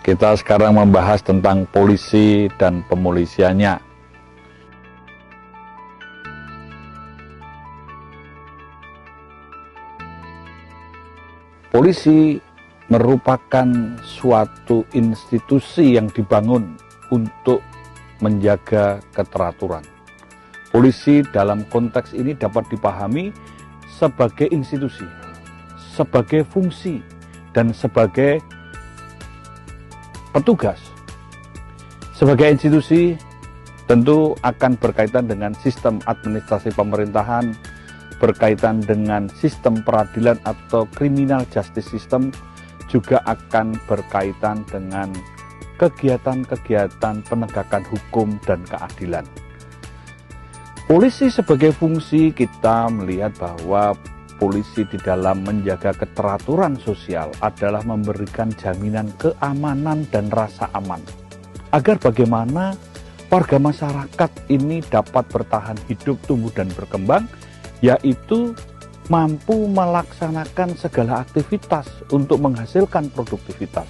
Kita sekarang membahas tentang polisi dan pemolisiannya. Polisi merupakan suatu institusi yang dibangun untuk menjaga keteraturan. Polisi dalam konteks ini dapat dipahami sebagai institusi, sebagai fungsi, dan sebagai petugas. Sebagai institusi tentu akan berkaitan dengan sistem administrasi pemerintahan, berkaitan dengan sistem peradilan atau criminal justice system, juga akan berkaitan dengan kegiatan-kegiatan penegakan hukum dan keadilan. Polisi sebagai fungsi, kita melihat bahwa polisi di dalam menjaga keteraturan sosial adalah memberikan jaminan keamanan dan rasa aman, agar bagaimana warga masyarakat ini dapat bertahan hidup, tumbuh dan berkembang, yaitu mampu melaksanakan segala aktivitas untuk menghasilkan produktivitas.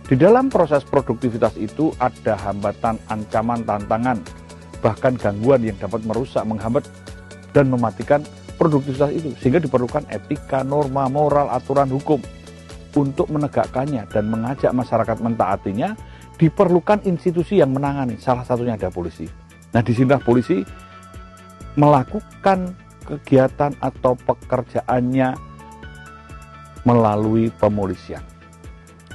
Di dalam proses produktivitas itu ada hambatan, ancaman, tantangan, bahkan gangguan yang dapat merusak, menghambat, dan mematikan produktivitas itu. Sehingga diperlukan etika, norma, moral, aturan hukum untuk menegakkannya dan mengajak masyarakat mentaatinya. Diperlukan institusi yang menangani, salah satunya ada polisi. Nah, disinilah polisi melakukan kegiatan atau pekerjaannya melalui pemolisian.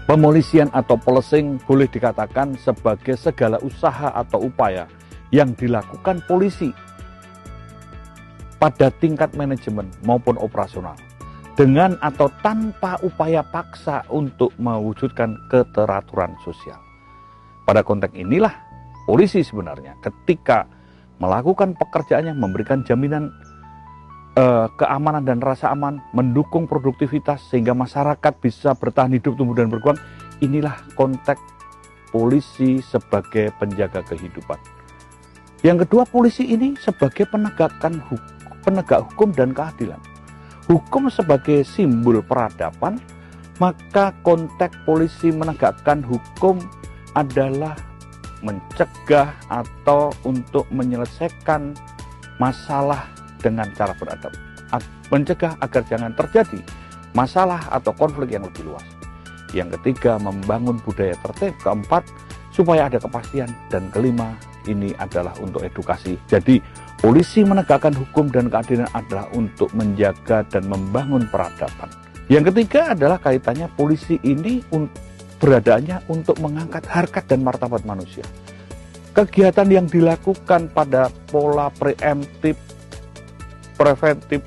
Pemolisian atau policing boleh dikatakan sebagai segala usaha atau upaya yang dilakukan polisi pada tingkat manajemen maupun operasional, dengan atau tanpa upaya paksa untuk mewujudkan keteraturan sosial. Pada konteks inilah polisi sebenarnya ketika melakukan pekerjaannya memberikan jaminan keamanan dan rasa aman, mendukung produktivitas sehingga masyarakat bisa bertahan hidup, tumbuh dan berkembang. Inilah konteks polisi sebagai penjaga kehidupan. Yang kedua, polisi ini sebagai penegak hukum dan keadilan. Hukum sebagai simbol peradaban, maka konteks polisi menegakkan hukum adalah mencegah atau untuk menyelesaikan masalah dengan cara beradab, mencegah agar jangan terjadi masalah atau konflik yang lebih luas. Yang ketiga, membangun budaya tertib. Keempat, supaya ada kepastian. Dan kelima, ini adalah untuk edukasi. Jadi polisi menegakkan hukum dan keadilan adalah untuk menjaga dan membangun peradaban. Yang ketiga adalah kaitannya polisi ini beradaannya untuk mengangkat harkat dan martabat manusia. Kegiatan yang dilakukan pada pola preemptif, preventif,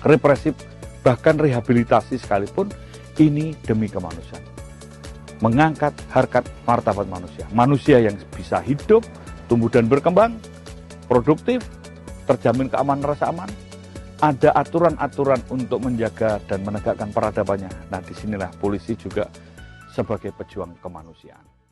represif, bahkan rehabilitasi sekalipun, ini demi kemanusiaan. Mengangkat harkat martabat manusia. Manusia yang bisa hidup, tumbuh dan berkembang, produktif, terjamin keamanan rasa aman, ada aturan-aturan untuk menjaga dan menegakkan peradabannya. Nah, disinilah polisi juga sebagai pejuang kemanusiaan.